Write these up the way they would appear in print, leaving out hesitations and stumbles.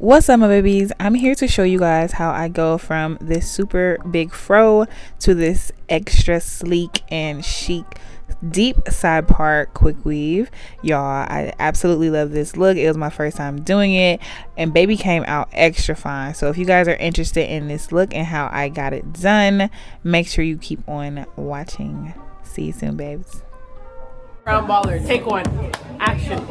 What's up, my babies? I'm here to show you guys how I go from this super big fro to this extra sleek and chic deep side part quick weave. Y'all, I absolutely love this look. It was my first time doing it and baby came out extra fine. So if you guys are interested in this look and how I got it done, make sure you keep on watching. See you soon, babes. Brown baller, take one, action.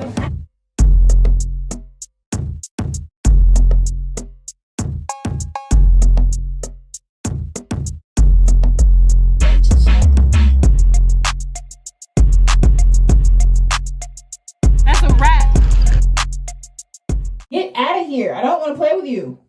That's a wrap. Get out of here. I don't want to play with you.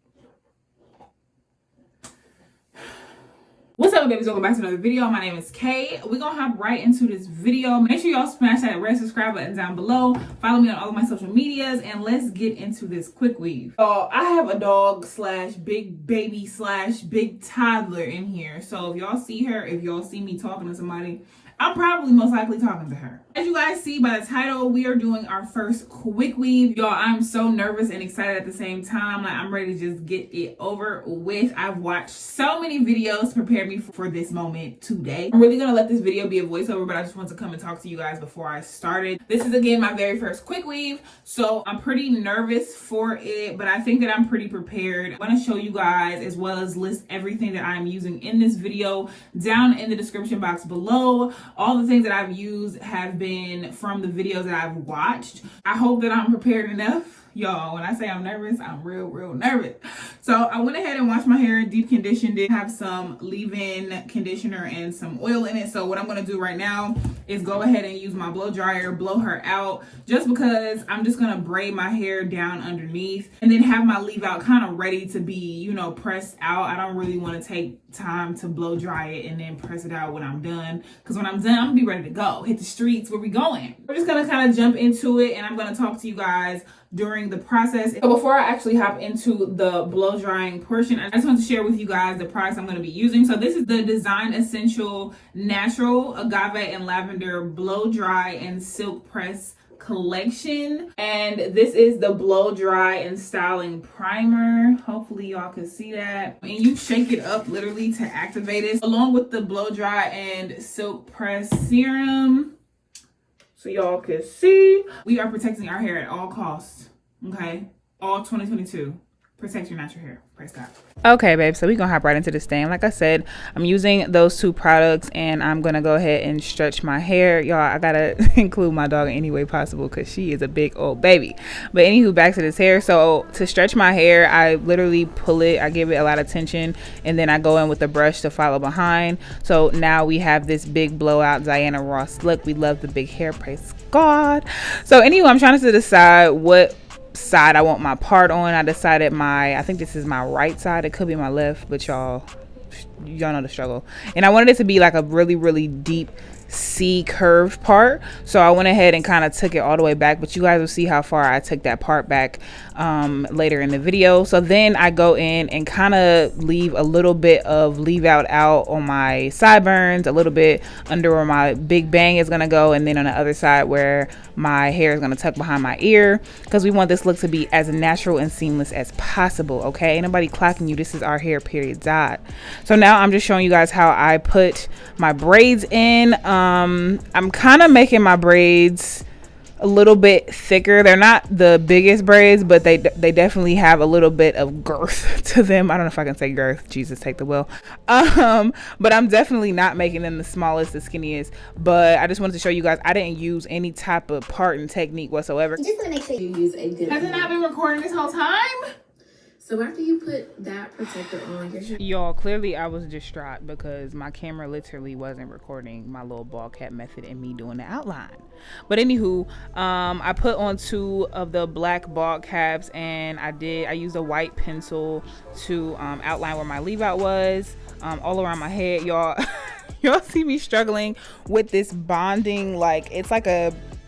What's up, babies? Welcome back to another video. My name is Kay. We're gonna hop right into this video. Make sure y'all smash that red subscribe button down below. Follow me on all of my social medias and let's get into this quick weave. So I have a dog slash big baby slash big toddler in here. So if y'all see her, if y'all see me talking to somebody, I'm probably most likely talking to her. As you guys see by the title, we are doing our first quick weave. Y'all, I'm so nervous and excited at the same time. Like, I'm ready to just get it over with. I've watched so many videos to prepare me for this moment today. I'm really gonna let this video be a voiceover, but I just want to come and talk to you guys before I started. This is again my very first quick weave, so I'm pretty nervous for it, but I think that I'm pretty prepared. I want to show you guys as well as list everything that I'm using in this video down in the description box below. All the things that I've used have been from the videos that I've watched. I hope that I'm prepared enough. Y'all, when I say I'm nervous, I'm real nervous. So I went ahead and washed my hair, deep conditioned it, have some leave-in conditioner and some oil in it. So what I'm gonna do right now is go ahead and use my blow dryer, blow her out, just because I'm just gonna braid my hair down underneath and then have my leave out kind of ready to be, you know, pressed out. I don't really wanna take time to blow dry it and then press it out when I'm done. Because when I'm done, I'm gonna be ready to go, hit the streets. Where we going? We're just gonna kind of jump into it and I'm gonna talk to you guys during the process. So before I actually hop into the blow drying portion, I just want to share with you guys the products I'm going to be using. So this is the Design Essential Natural Agave and Lavender Blow Dry and Silk Press collection, and this is the blow dry and styling primer. Hopefully y'all can see that, and you shake it up literally to activate it, along with the blow dry and silk press serum. So y'all can see, we are protecting our hair at all costs, okay? All 2022. Protect your natural hair. Praise God. Okay, babe, so we're gonna hop right into this thing. Like I said, I'm using those two products and I'm gonna go ahead and stretch my hair. Y'all, I gotta include my dog in any way possible because she is a big old baby. But anywho, back to this hair. So to stretch my hair, I literally pull it, I give it a lot of tension, and then I go in with the brush to follow behind. So now we have this big blowout Diana Ross look. We love the big hair, praise God. So anyway, I'm trying to decide what side I want my part on. I decided I think this is my right side. It could be my left, but y'all know the struggle. And I wanted it to be like a really deep C curved part, so I went ahead and kind of took it all the way back, but you guys will see how far I took that part back later in the video. So then I go in and kind of leave a little bit of leave out on my sideburns, a little bit under where my big bang is gonna go, and then on the other side where my hair is gonna tuck behind my ear, because we want this look to be as natural and seamless as possible. Okay, ain't nobody clocking you. This is our hair, period, dot. So now I'm just showing you guys how I put my braids in. I'm kind of making my braids a little bit thicker. They're not the biggest braids, but they definitely have a little bit of girth to them. I don't know if I can say girth. Jesus, take the wheel. But I'm definitely not making them the smallest, the skinniest. But I just wanted to show you guys I didn't use any type of parting technique whatsoever. You just want to make sure you use a good. Has it not been recording this whole time? So after you put that protector on, y'all, clearly I was distraught because my camera literally wasn't recording my little ball cap method and me doing the outline. But anywho, I put on 2 of the black ball caps, and I used a white pencil to outline where my leave out was all around my head. Y'all y'all see me struggling with this bonding, like it's like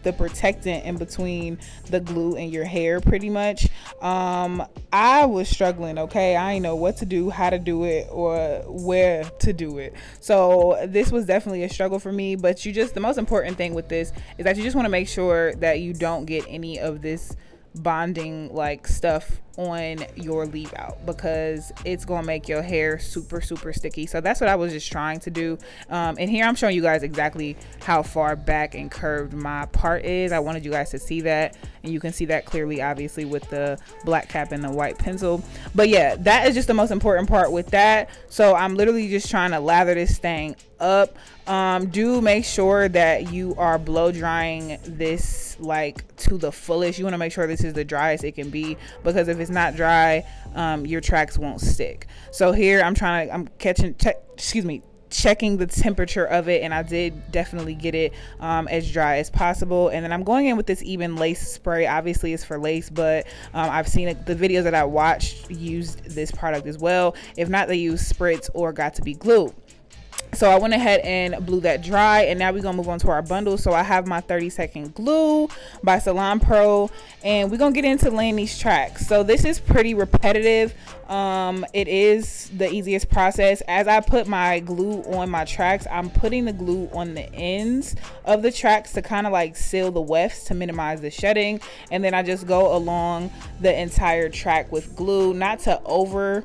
the protectant in between the glue and your hair, pretty much. I was struggling, okay? I didn't know what to do, how to do it, or where to do it. So this was definitely a struggle for me, but the most important thing with this is that you just want to make sure that you don't get any of this bonding like stuff on your leave out, because it's gonna make your hair super sticky. So that's what I was just trying to do. And here I'm showing you guys exactly how far back and curved my part is. I wanted you guys to see that, and you can see that clearly obviously with the black cap and the white pencil. But yeah, that is just the most important part with that. So I'm literally just trying to lather this thing up. Do make sure that you are blow drying this like to the fullest. You want to make sure this is the driest it can be, because if it's not dry, your tracks won't stick. So here I'm checking the temperature of it, and I did definitely get it as dry as possible. And then I'm going in with this even lace spray. Obviously it's for lace, but I've seen the videos that I watched used this product as well. If not, they use spritz or got to be glue. So I went ahead and blew that dry, and now we're gonna move on to our bundle. So I have my 30-second glue by Salon Pro, and we're gonna get into laying these tracks. So this is pretty repetitive. It is the easiest process. As I put my glue on my tracks, I'm putting the glue on the ends of the tracks to kind of like seal the wefts to minimize the shedding, and then I just go along the entire track with glue, not to over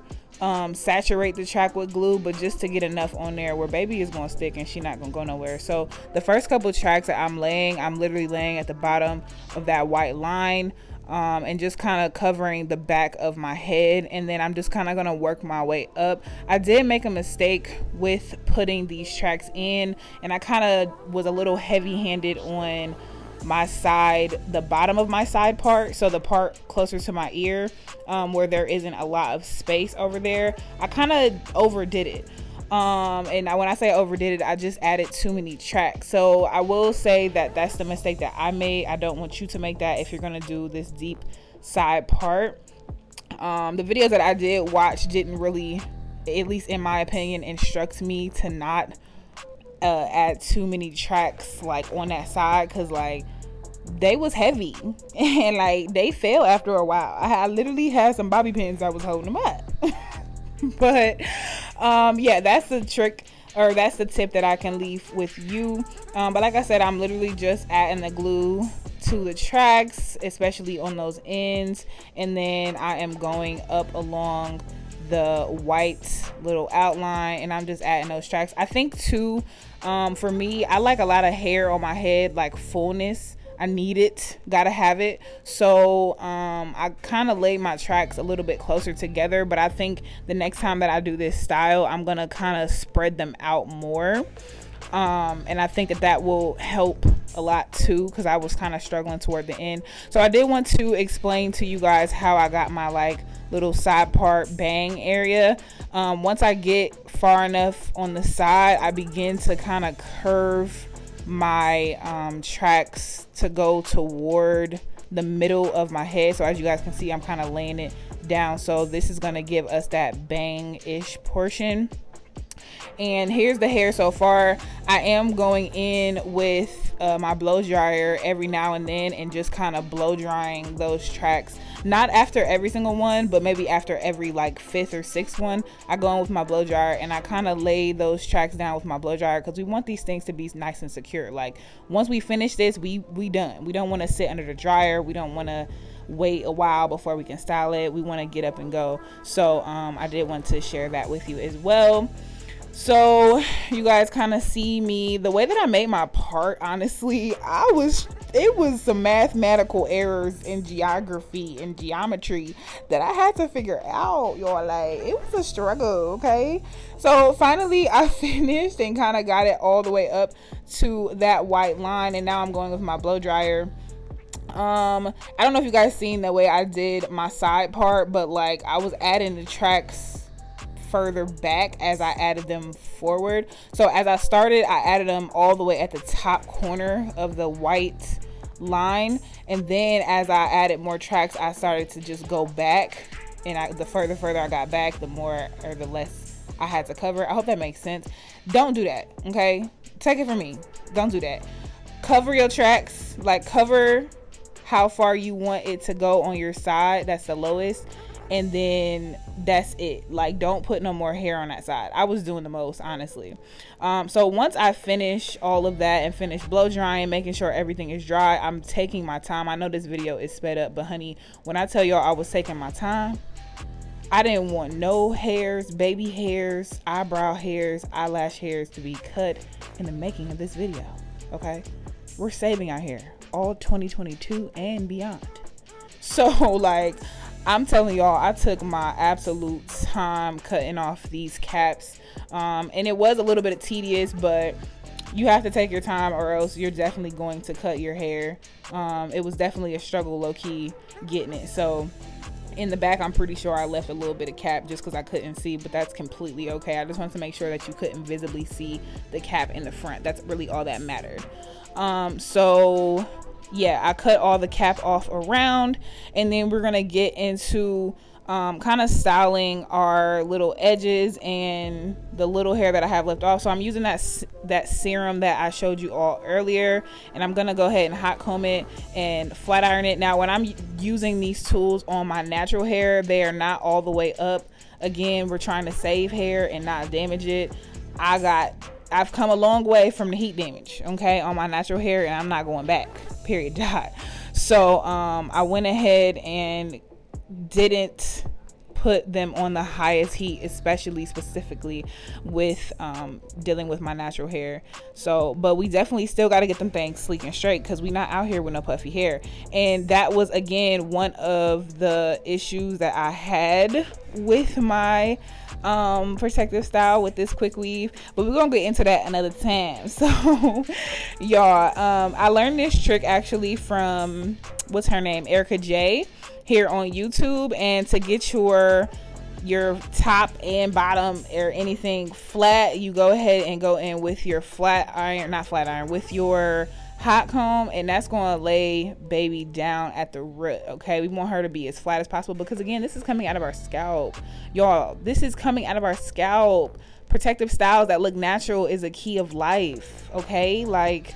saturate the track with glue, but just to get enough on there where baby is gonna stick and she's not gonna go nowhere. So the first couple of tracks that I'm literally laying at the bottom of that white line, and just kind of covering the back of my head, and then I'm just kind of gonna work my way up. I did make a mistake with putting these tracks in, and I kind of was a little heavy-handed on my side, the bottom of my side part, so the part closer to my ear, where there isn't a lot of space over there. I kind of overdid it, and when I say overdid it, I just added too many tracks. So I will say that that's the mistake that I made. I don't want you to make that if you're gonna do this deep side part. The videos that I did watch didn't really, at least in my opinion, instruct me to not add too many tracks like on that side, because like they was heavy and like they fell after a while. I literally had some bobby pins that was holding them up. But yeah, that's the trick, or that's the tip that I can leave with you. But like I said, I'm literally just adding the glue to the tracks, especially on those ends, and then I am going up along the white little outline, and I'm just adding those tracks. I think too, for me, I like a lot of hair on my head, like fullness. I need it, gotta have it. So I kind of laid my tracks a little bit closer together, but I think the next time that I do this style, I'm gonna kind of spread them out more, and I think that will help a lot too, because I was kind of struggling toward the end. So I did want to explain to you guys how I got my like little side part bang area. Once I get far enough on the side, I begin to kind of curve my tracks to go toward the middle of my head. So as you guys can see, I'm kind of laying it down, so this is going to give us that bang-ish portion. And here's the hair so far. I am going in with my blow dryer every now and then, and just kind of blow drying those tracks, not after every single one, but maybe after every like 5th or 6th one. I go in with my blow dryer and I kind of lay those tracks down with my blow dryer, because we want these things to be nice and secure. Like once we finish this, we done. We don't want to sit under the dryer. We don't want to wait a while before we can style it. We want to get up and go. So I did want to share that with you as well. So you guys kind of see me, the way that I made my part, honestly, it was some mathematical errors in geography and geometry that I had to figure out, y'all. Like, it was a struggle, okay? So finally I finished and kind of got it all the way up to that white line, and now I'm going with my blow dryer. I don't know if you guys seen the way I did my side part, but like I was adding the tracks further back as I added them forward. So as I started, I added them all the way at the top corner of the white line, and then as I added more tracks, I started to just go back, and the further I got back, the more or the less I had to cover. I hope that makes sense. Don't do that, okay? Take it from me, don't do that. Cover your tracks, like cover how far you want it to go on your side, that's the lowest, and then that's it. Like, don't put no more hair on that side. I was doing the most, honestly. So once I finish all of that and finish blow drying, making sure everything is dry, I'm taking my time. I know this video is sped up, but honey, when I tell y'all I was taking my time, I didn't want no hairs, baby hairs, eyebrow hairs, eyelash hairs to be cut in the making of this video. Okay, we're saving our hair all 2022 and beyond. So like, I'm telling y'all, I took my absolute time cutting off these caps, and it was a little bit tedious, but you have to take your time or else you're definitely going to cut your hair. It was definitely a struggle, low-key, getting it. So in the back, I'm pretty sure I left a little bit of cap just because I couldn't see, but that's completely okay. I just wanted to make sure that you couldn't visibly see the cap in the front. That's really all that mattered. So yeah, I cut all the cap off around, and then we're gonna get into kind of styling our little edges and the little hair that I have left off. So I'm using that serum that I showed you all earlier, and I'm gonna go ahead and hot comb it and flat iron it. Now when I'm using these tools on my natural hair, they are not all the way up. Again, we're trying to save hair and not damage it. I've come a long way from the heat damage, okay, on my natural hair, and I'm not going back, period, dot. So I went ahead and didn't put them on the highest heat, especially specifically with dealing with my natural hair. So, but we definitely still got to get them things sleek and straight, because we not out here with no puffy hair. And that was, again, one of the issues that I had with my protective style with this quick weave, but we're gonna get into that another time. So y'all, I learned this trick actually from, what's her name, Erica J, here on YouTube. And to get your top and bottom or anything flat, you go ahead and go in with your with your hot comb, and that's going to lay baby down at the root. Okay, we want her to be as flat as possible, because again, this is coming out of our scalp, y'all. This is coming out of our scalp. Protective styles that look natural is a key of life. Okay, like,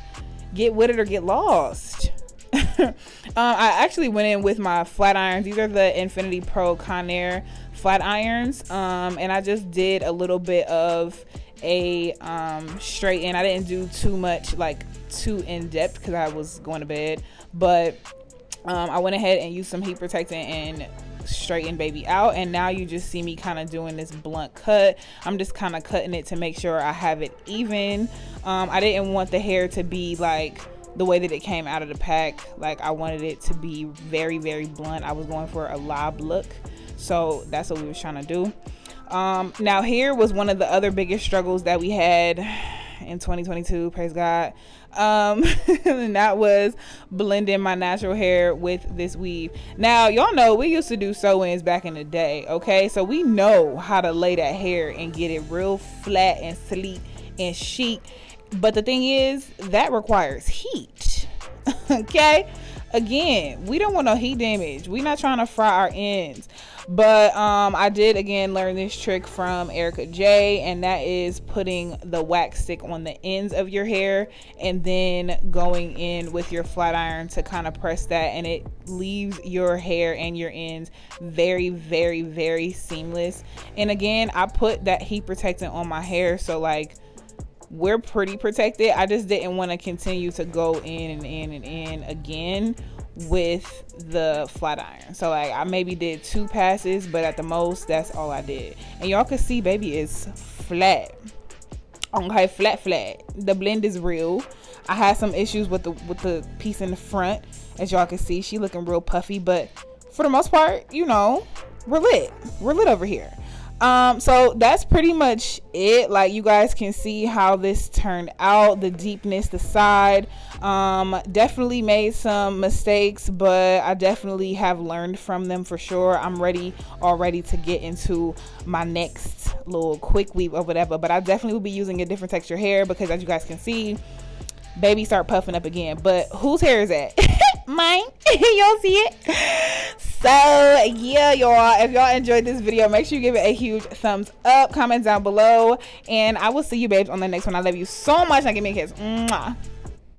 get with it or get lost. I actually went in with my flat irons. These are the Infinity Pro Conair flat irons, and I just did a little bit of a straighten. I didn't do too much, like too in depth, because I was going to bed, but I went ahead and used some heat protectant and straighten baby out. And now you just see me kind of doing this blunt cut. I'm just kind of cutting it to make sure I have it even. I didn't want the hair to be like the way that it came out of the pack. Like, I wanted it to be very, very blunt. I was going for a lob look, so that's what we was trying to do. Now here was one of the other biggest struggles that we had in 2022, praise God, and that was blending my natural hair with this weave. Now y'all know we used to do sew-ins back in the day, okay, so we know how to lay that hair and get it real flat and sleek and chic, but the thing is that requires heat. Okay, again, we don't want no heat damage. We're not trying to fry our ends. But I did again learn this trick from Erica J, and that is putting the wax stick on the ends of your hair and then going in with your flat iron to kind of press that, and it leaves your hair and your ends very, very, very seamless. And again, I put that heat protectant on my hair, so like, we're pretty protected. I just didn't want to continue to go in and in and in again with the flat iron. So like, I maybe did 2 passes, but at the most, that's all I did. And y'all can see baby is flat. Okay, flat. The blend is real. I had some issues with the piece in the front. As y'all can see, she looking real puffy, but for the most part, you know, we're lit over here. So that's pretty much it. Like, you guys can see how this turned out, the deepness, the side. Definitely made some mistakes, but I definitely have learned from them for sure. I'm already to get into my next little quick weave or whatever, but I definitely will be using a different texture hair, because as you guys can see, baby start puffing up again. But whose hair is that? Mine. Y'all see it? So yeah, y'all, if y'all enjoyed this video, make sure you give it a huge thumbs up, comment down below, and I will see you babes on the next one. I love you so much. Now give me a kiss. Mwah.